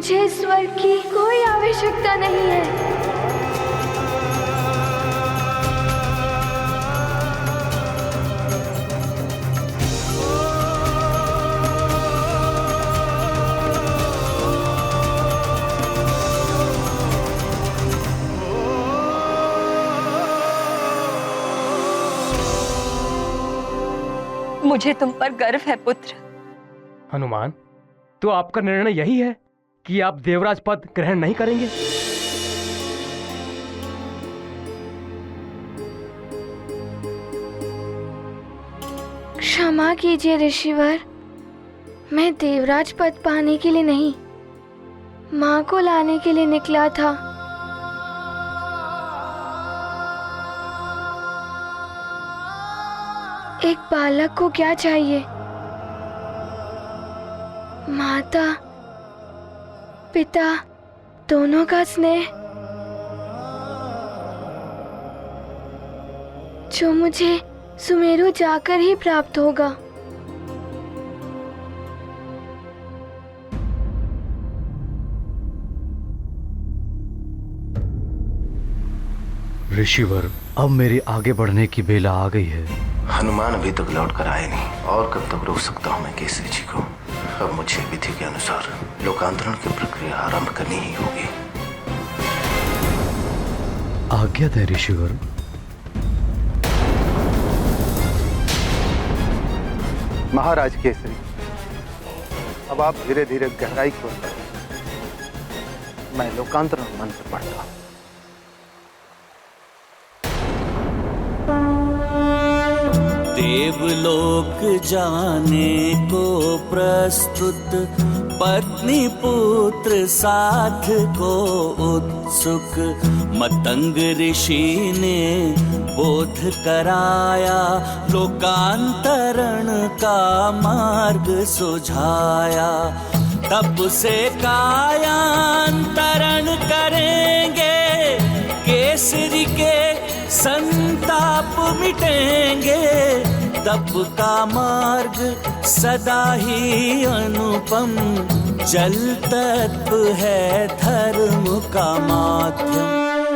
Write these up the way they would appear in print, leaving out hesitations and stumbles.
मुझे स्वर्ग की कोई आवश्यकता नहीं है। मुझे तुम पर गर्व है पुत्र। हनुमान, तो आपका निर्णय यही है कि आप देवराज पद ग्रहण नहीं करेंगे? क्षमा कीजिए ऋषिवर, मैं देवराज पद पाने के लिए नहीं, माँ को लाने के लिए निकला था। एक बालक को क्या चाहिए? माता पिता दोनों का स्नेह, जो मुझे सुमेरु जाकर ही प्राप्त होगा। ऋषिवर, अब मेरी आगे बढ़ने की बेला आ गई है। हनुमान अभी तक लौट कर आए नहीं, और कब तक रोक सकता हूँ मैं केसरी जी को? अब मुझे विधि के अनुसार लोकांतरण की प्रक्रिया आरंभ करनी ही होगी। आज्ञा दे ऋषिवर। महाराज केसरी, अब आप धीरे धीरे गहराई की ओर बढ़ें। मैं लोकांतरण मंत्र पढ़ता हूं। देवलोक जाने को प्रस्तुत, पत्नी पुत्र साथ को उत्सुक। मतंग ऋषि ने बोध कराया, लोकांतरण का मार्ग सुझाया। तब से कायांतरण करेंगे, केसरी के संताप मिटेंगे। तप का मार्ग सदा ही अनुपम, जल तत्व है धर्म का माध्यम।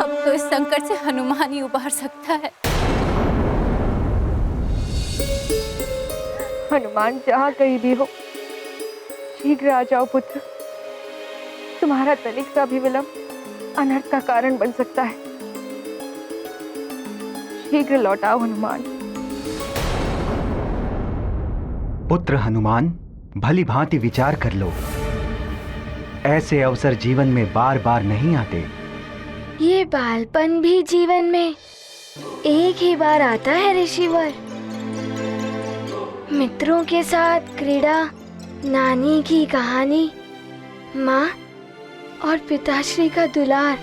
अब तो इस संकट से हनुमान ही उबार सकता है। हनुमान, जहाँ कहीं भी हो, शीघ्र आ जाओ पुत्र। तुम्हारा तनिक सा भी विलंब अनर्थ का कारण बन सकता है। शीघ्र लौट आओ हनुमान। पुत्र हनुमान, भली भांति विचार कर लो। ऐसे अवसर जीवन में बार बार नहीं आते। ये बालपन भी जीवन में एक ही बार आता है ऋषिवर। मित्रों के साथ क्रीड़ा, नानी की कहानी, माँ और पिताश्री का दुलार।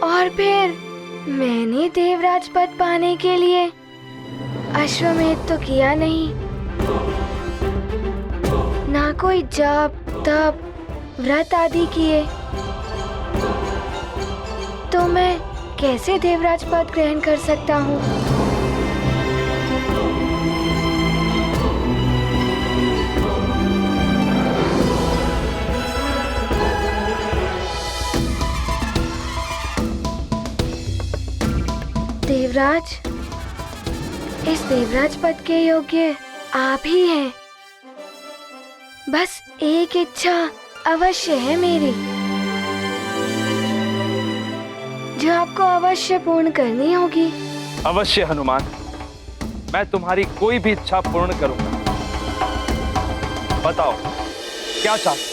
और फिर मैंने देवराज पद पाने के लिए अश्वमेध तो किया नहीं, ना कोई जप तप व्रत आदि किए, तो मैं कैसे देवराज पद ग्रहण कर सकता हूँ? देवराज, इस देवराज पद के योग्य आप ही हैं। बस एक इच्छा अवश्य है मेरी, जो आपको अवश्य पूर्ण करनी होगी। अवश्य हनुमान, मैं तुम्हारी कोई भी इच्छा पूर्ण करूंगा। बताओ क्या चाहते?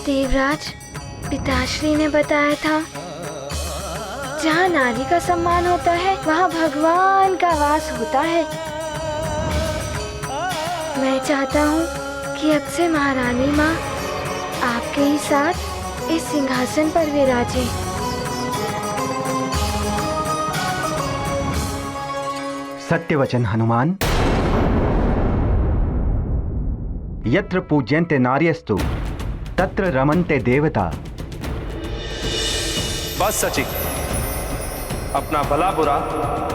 देवराज, पिताश्री ने बताया था, जहाँ नारी का सम्मान होता है वहाँ भगवान का वास होता है। मैं चाहता हूँ कि अब से महारानी माँ आपके ही साथ इस सिंहासन पर विराजे। सत्य वचन हनुमान। यत्र पूज्यन्ते नार्यस्तु तत्र रमन्ते देवता। बस सची। अपना भला बुरा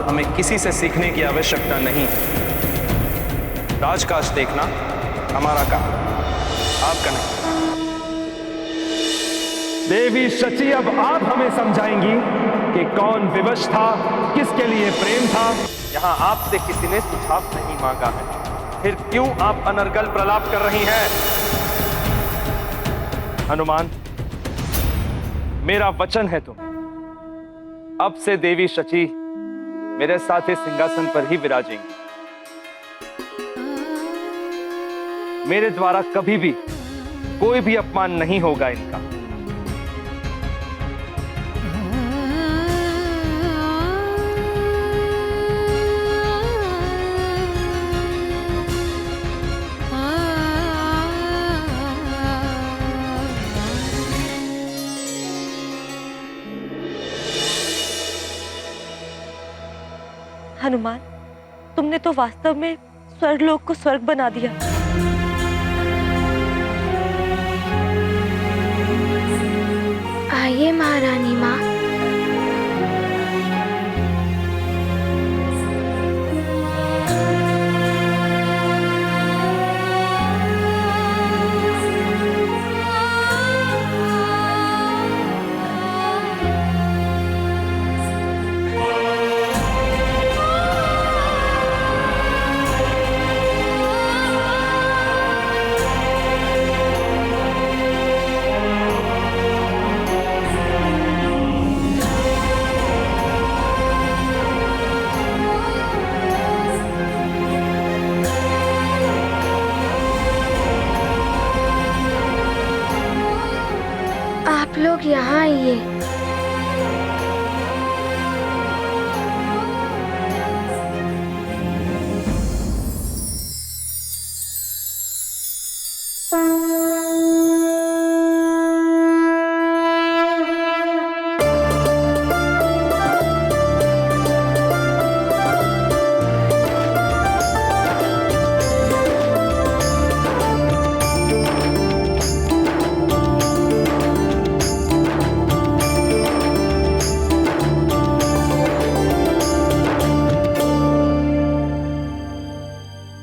हमें किसी से सीखने की आवश्यकता नहीं है। राजकाज देखना हमारा काम, आपका नहीं। देवी शची, अब आप हमें समझाएंगी कि कौन विवश था, किसके लिए प्रेम था। यहाँ आपसे किसी ने सुझाव नहीं मांगा है, फिर क्यों आप अनर्गल प्रलाप कर रही हैं? हनुमान, मेरा वचन है तुम, अब से देवी शची मेरे साथ इस सिंहासन पर ही विराजेंगी। मेरे द्वारा कभी भी कोई भी अपमान नहीं होगा इनका। हनुमान, तुमने तो वास्तव में स्वर्गलोक को स्वर्ग बना दिया। आइए महारानी माँ। आप लोग यहाँ आइए।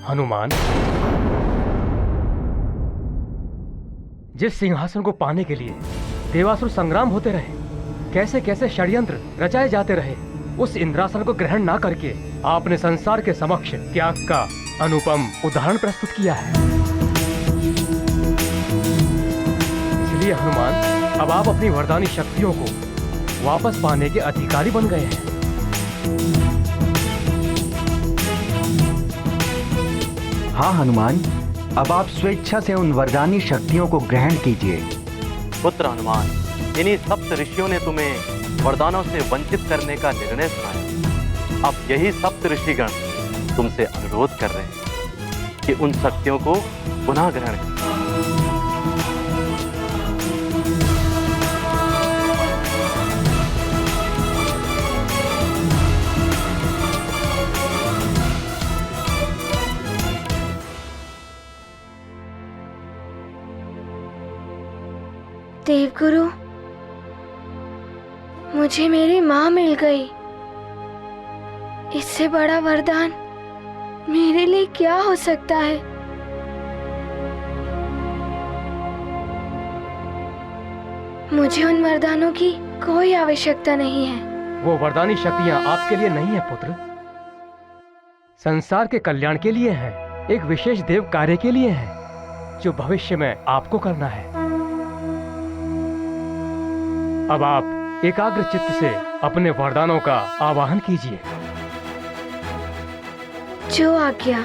हनुमान, जिस सिंहासन को पाने के लिए देवासुर संग्राम होते रहे, कैसे कैसे षड्यंत्र रचाए जाते रहे, उस इंद्रासन को ग्रहण ना करके आपने संसार के समक्ष त्याग का अनुपम उदाहरण प्रस्तुत किया है। इसलिए हनुमान, अब आप अपनी वरदानी शक्तियों को वापस पाने के अधिकारी बन गए हैं। हाँ हनुमान, अब आप स्वेच्छा से उन वरदानी शक्तियों को ग्रहण कीजिए। पुत्र हनुमान, इन्हीं सप्त ऋषियों ने तुम्हें वरदानों से वंचित करने का निर्णय सुनाया। अब यही सप्त ऋषिगण तुमसे अनुरोध कर रहे हैं कि उन शक्तियों को पुनः ग्रहण करो। देवगुरु, मुझे मेरी माँ मिल गई। इससे बड़ा वरदान मेरे लिए क्या हो सकता है? मुझे उन वरदानों की कोई आवश्यकता नहीं है। वो वरदानी शक्तियां आपके लिए नहीं है पुत्र, संसार के कल्याण के लिए है, एक विशेष देव कार्य के लिए है जो भविष्य में आपको करना है। अब आप एकाग्र चित्त से अपने वरदानों का आवाहन कीजिए। जो आज्ञा।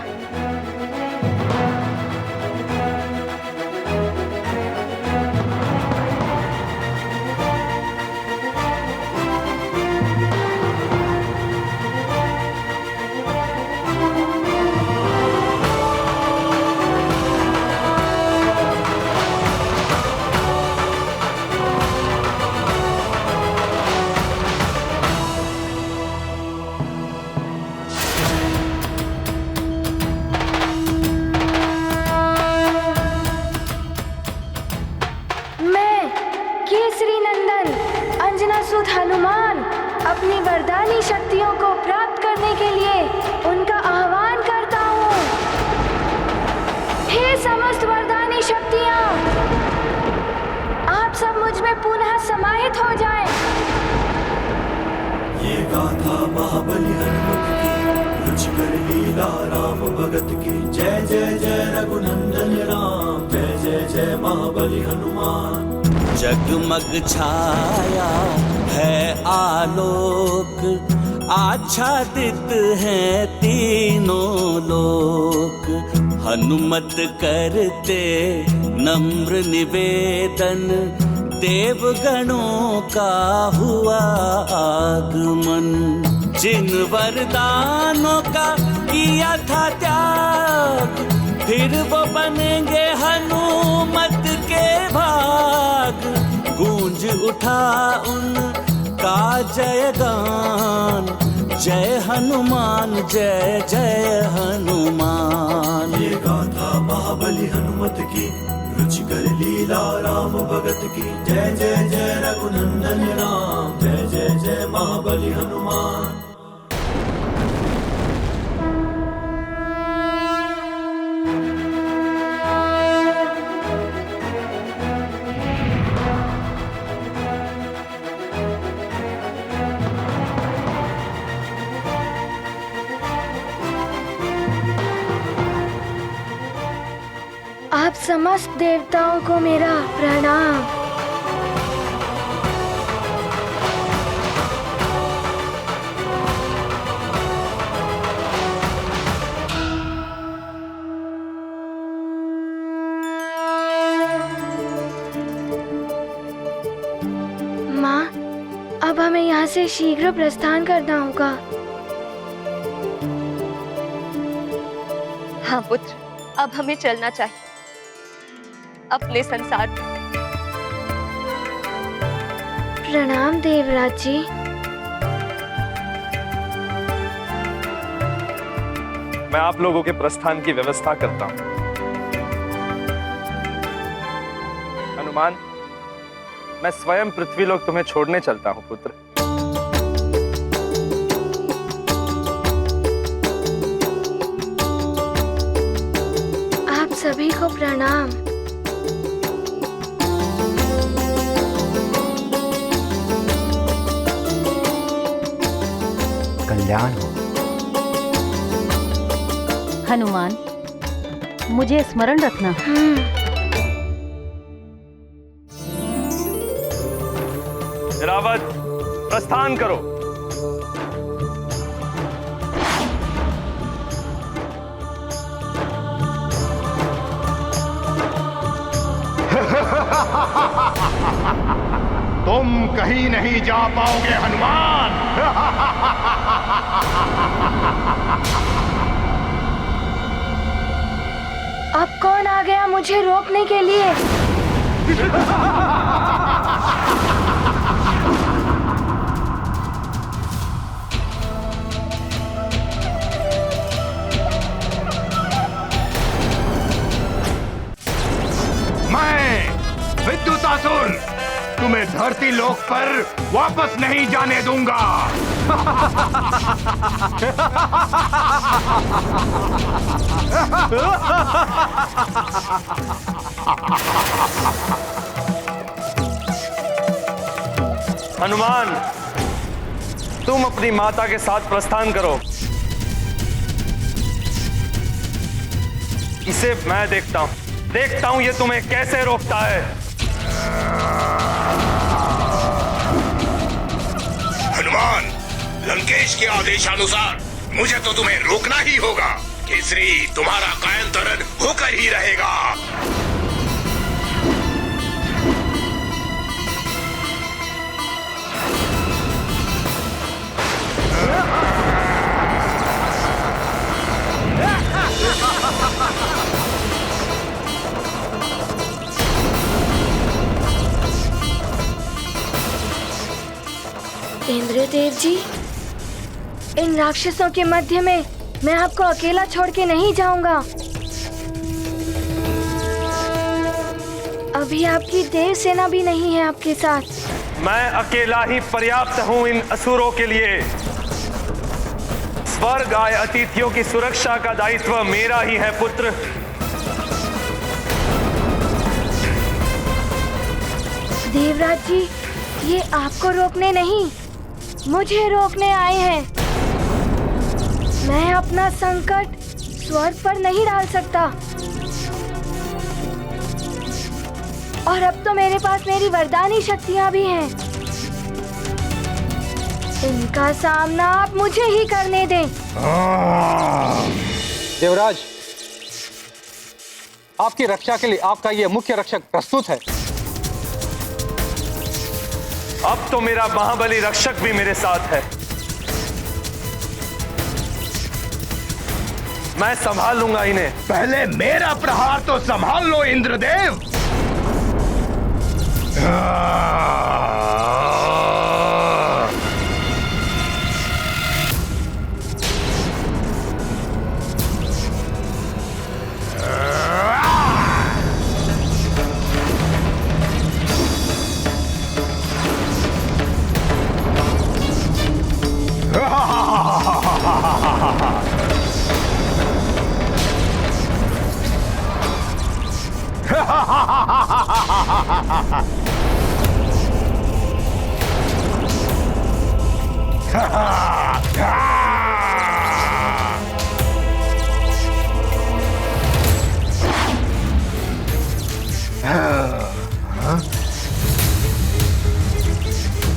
वरदानी शक्तियों को प्राप्त करने के लिए उनका आह्वान करता हूँ। हे समस्त वरदानी शक्तियाँ, आप सब मुझ में पुनः समाहित हो जाएं। ये गाथा महाबली हनुमत की, रुचिकर लीला राम भगत की। जय जय जय रघुनंदन राम, जय जय जय महाबली हनुमान। जगमग छाया है आलोक, आच्छादित है तीनों लोक। हनुमत करते नम्र निवेदन, देवगणों का हुआ आगमन। जिन वरदानों का किया था त्याग, फिर वो बनेंगे हनुमत के भाग। गूंज उठा उनका जयगान, जय हनुमान जय जय हनुमान। ये गाथा महाबली हनुमत की, रुचिकर लीला राम भगत की। जय जय जय रघुनंदन राम, जय जय जय महाबली हनुमान। आप समस्त देवताओं को मेरा प्रणाम। माँ, अब हमें यहाँ से शीघ्र प्रस्थान करना होगा। हाँ पुत्र, अब हमें चलना चाहिए अपने संसार में। प्रणाम देवराज जी। मैं आप लोगों के प्रस्थान की व्यवस्था करता हूं। हनुमान, मैं स्वयं पृथ्वीलोक तुम्हें छोड़ने चलता हूं पुत्र। आप सभी को प्रणाम। कल्याण हो। हनुमान, मुझे स्मरण रखना। रावत, प्रस्थान करो। तुम कहीं नहीं जा पाओगे हनुमान। अब कौन आ गया मुझे रोकने के लिए? विद्युतासुर, तुम्हें धरती लोक पर वापस नहीं जाने दूंगा। हनुमान, तुम अपनी माता के साथ प्रस्थान करो। इसे मैं देखता हूं ये तुम्हें कैसे रोकता है। हनुमान, लंकेश के आदेशानुसार मुझे तो तुम्हें रोकना ही होगा। केसरी तुम्हारा कायंतरण होकर ही रहेगा। इंद्रदेव जी, इन राक्षसों के मध्य में मैं आपको अकेला छोड़ के नहीं जाऊंगा। अभी आपकी देव सेना भी नहीं है आपके साथ। मैं अकेला ही पर्याप्त हूं इन असुरों के लिए। स्वर्ग आए अतिथियों की सुरक्षा का दायित्व मेरा ही है पुत्र। देवराज जी, ये आपको रोकने नहीं, मुझे रोकने आए हैं। मैं अपना संकट स्वर्ग पर नहीं डाल सकता, और अब तो मेरे पास मेरी वरदानी शक्तियां भी हैं। इनका सामना आप मुझे ही करने दें। देवराज, आपकी रक्षा के लिए आपका ये मुख्य रक्षक प्रस्तुत है। अब तो मेरा महाबली रक्षक भी मेरे साथ है। मैं संभाल लूंगा इन्हें। पहले मेरा प्रहार तो संभाल लो इंद्रदेव।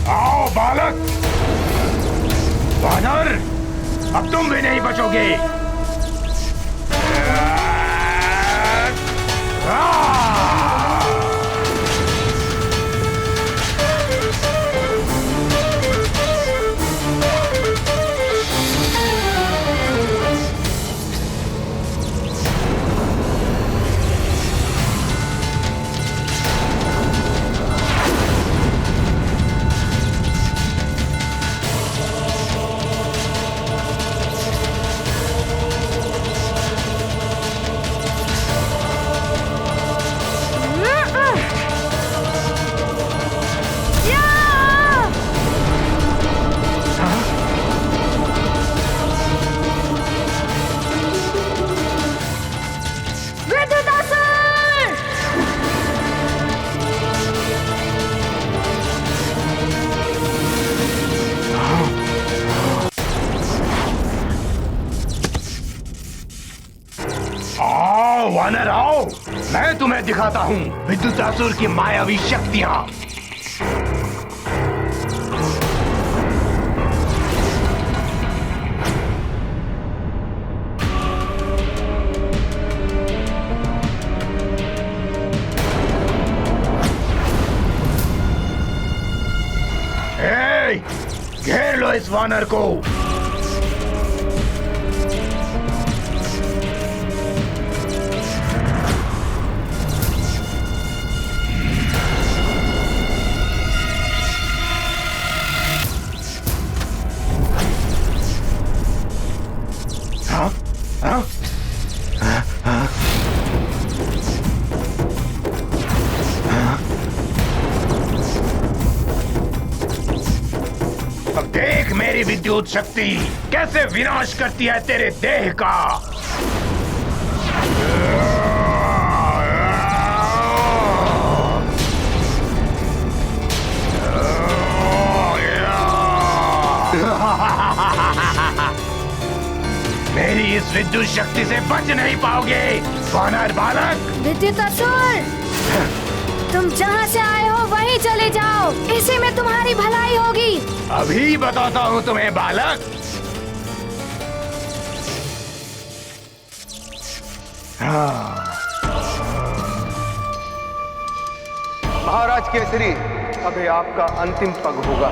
आओ बालक, वानर, अब तुम भी नहीं बचोगे। वानर आओ, मैं तुम्हें दिखाता हूँ विद्युतासुर की मायावी शक्तियाँ। घेर लो इस वानर को। अब देख मेरी विद्युत शक्ति कैसे विनाश करती है तेरे देह का। मेरी इस विद्युत शक्ति से बच नहीं पाओगे वानर बालक। विद्युतासुर, तुम जहाँ से आए हो वहीं चले जाओ, इसी में तुम्हारी भलाई होगी। अभी बताता हूँ तुम्हें बालक। महाराज केसरी, अभी आपका अंतिम पग होगा।